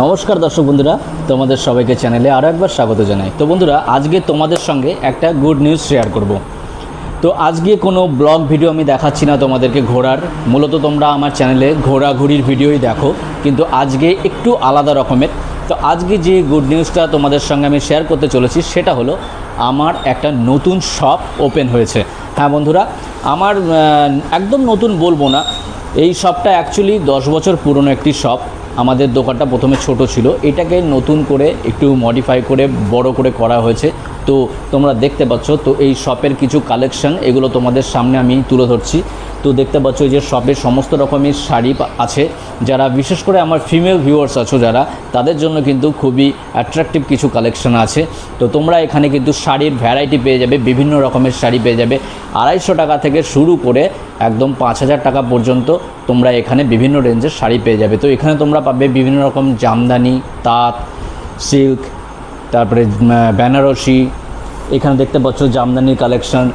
নমস্কার দর্শক বন্ধুরা, তোমাদের সবাইকে চ্যানেলে আরও একবার স্বাগত জানাই। তো বন্ধুরা, আজকে তোমাদের সঙ্গে একটা গুড নিউজ শেয়ার করব। তো আজকে কোনো ব্লগ ভিডিও আমি দেখাচ্ছি না তোমাদেরকে ঘোরার। মূলত তোমরা আমার চ্যানেলে ঘোরাঘুরির ভিডিওই দেখো, কিন্তু আজকে একটু আলাদা রকমের। তো আজকে যে গুড নিউজটা তোমাদের সঙ্গে আমি শেয়ার করতে চলেছি সেটা হলো আমার একটা নতুন শপ ওপেন হয়েছে। হ্যাঁ বন্ধুরা, আমার একদম নতুন বলবো না, এই শপটা অ্যাকচুয়ালি 10 বছর পুরনো একটি শপ। আমাদের দোকানটা প্রথমে ছোট ছিল, এটাকে নতুন করে একটু মডিফাই করে বড় করে করা হয়েছে। তো তোমরা দেখতে পাচ্ছ, তো এই শপের কিছু কালেকশন এগুলো তোমাদের সামনে আমি তুলে ধরছি। তো দেখতে পাচ্ছ যে শপে সমস্ত রকমের শাড়ি আছে, যারা বিশেষ করে আমার ফিমেল ভিউয়ার্স আছো যারা, তাদের জন্য কিন্তু খুবই অ্যাট্রাকটিভ কিছু কালেকশন আছে। তো তোমরা এখানে কিন্তু শাড়ির ভ্যারাইটি পেয়ে যাবে, বিভিন্ন রকমের শাড়ি পেয়ে যাবে। 250 টাকা থেকে শুরু করে একদম 5000 টাকা পর্যন্ত তোমরা এখানে বিভিন্ন রেঞ্জের শাড়ি পেয়ে যাবে। তো এখানে তোমরা পাবে বিভিন্ন রকম জামদানি, তাঁত, সিল্ক, তারপরে বেনারসি। এখানে দেখতে পাচ্ছ জামদানির কালেকশন,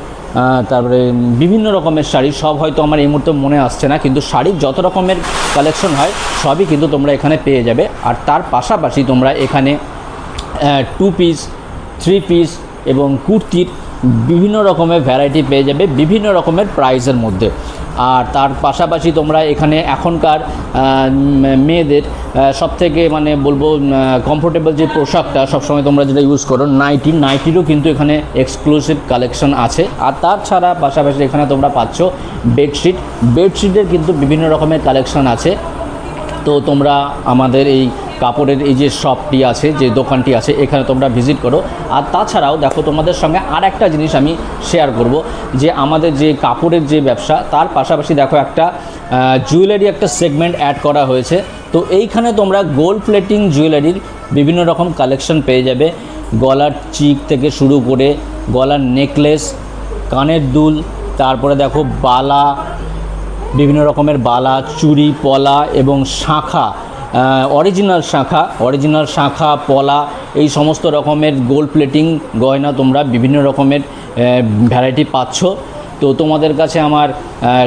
তারপরে বিভিন্ন রকমের শাড়ি। সব হয়তো আমার এই মুহূর্তে মনে আসছে না, কিন্তু শাড়ির যত রকমের কালেকশন হয় সবই কিন্তু তোমরা এখানে পেয়ে যাবে। আর তার পাশাপাশি তোমরা এখানে 2 পিস, 3 পিস এবং কুর্তির বিভিন্ন রকমের ভ্যারাইটি পেয়ে যাবে বিভিন্ন রকমের প্রাইসের মধ্যে। আর তার পাশাপাশি তোমরা এখানে এখনকার মেয়েদের সবথেকে মানে বলবো কমফোর্টেবল যে পোশাকটা সবসময় তোমরা যেটা ইউজ করো, নাইটিরও কিন্তু এখানে এক্সক্লুসিভ কালেকশন আছে। আর তাছাড়া পাশাপাশি এখানে তোমরা পাচ্ছ বেডশিটের কিন্তু বিভিন্ন রকমের কালেকশন আছে। তো তোমরা আমাদের এই কাপড়ের এই যে শপটি আছে, যে দোকানটি আছে, এখানে তোমরা ভিজিট করো। আর তাছাড়াও দেখো, তোমাদের সঙ্গে আর একটা জিনিস আমি শেয়ার করব, যে আমাদের যে কাপড়ের যে ব্যবসা, তার পাশাপাশি দেখো একটা জুয়েলারি একটা সেগমেন্ট অ্যাড করা হয়েছে। তো এইখানে তোমরা গোল্ড প্লেটিং জুয়েলারির বিভিন্ন রকম কালেকশন পেয়ে যাবে। গলার চিক থেকে শুরু করে গলার নেকলেস, কানের দুল, তারপরে দেখো বালা, বিভিন্ন রকমের বালা, চুড়ি, পলা এবং শাঁখা, অরিজিনাল শাঁখা, পলা, এই সমস্ত রকমের গোল্ড প্লেটিং গয়না তোমরা বিভিন্ন রকমের ভ্যারাইটি পাচ্ছ। তো তোমাদের কাছে আমার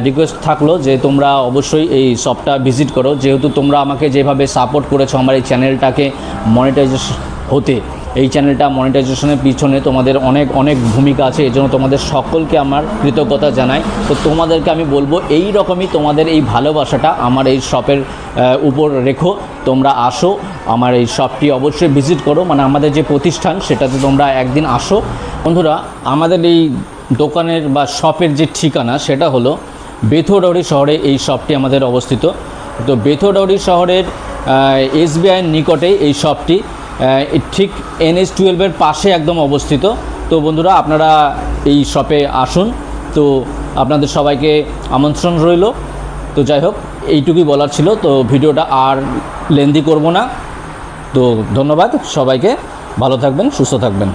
রিকোয়েস্ট থাকলো যে তোমরা অবশ্যই এই শপটা ভিজিট করো, যেহেতু তোমরা আমাকে যেভাবে সাপোর্ট করেছো আমার এই চ্যানেলটাকে মনিটাইজেশন হতে, এই চ্যানেলটা মনিটাইজেশনের পিছনে তোমাদের অনেক ভূমিকা আছে। এই জন্য তোমাদের সকলকে আমার কৃতজ্ঞতা জানাই। তো তোমাদেরকে আমি বলবো, এই রকমই তোমাদের এই ভালোবাসাটা আমার এই শপের উপর রেখো। তোমরা আসো, আমার এই শপটি অবশ্যই ভিজিট করো, মানে আমাদের যে প্রতিষ্ঠান সেটাতে তোমরা একদিন আসো। বন্ধুরা, আমাদের এই দোকানের বা শপের যে ঠিকানা সেটা হলো বেথুডাউরি শহরে এই শপটি আমাদের অবস্থিত। তো বেথুডাউরি শহরের SBIয়ের নিকটেই এই শপটি, ঠিক NH-12 পাশে একদম অবস্থিত। তো বন্ধুরা, আপনারা এই শপে আসুন। তো আপনাদের সবাইকে আমন্ত্রণ রইল। তো যাই হোক, এইটুকুই বলার ছিল। তো ভিডিওটা আর লেন্দি করব না। তো ধন্যবাদ সবাইকে, ভালো থাকবেন, সুস্থ থাকবেন।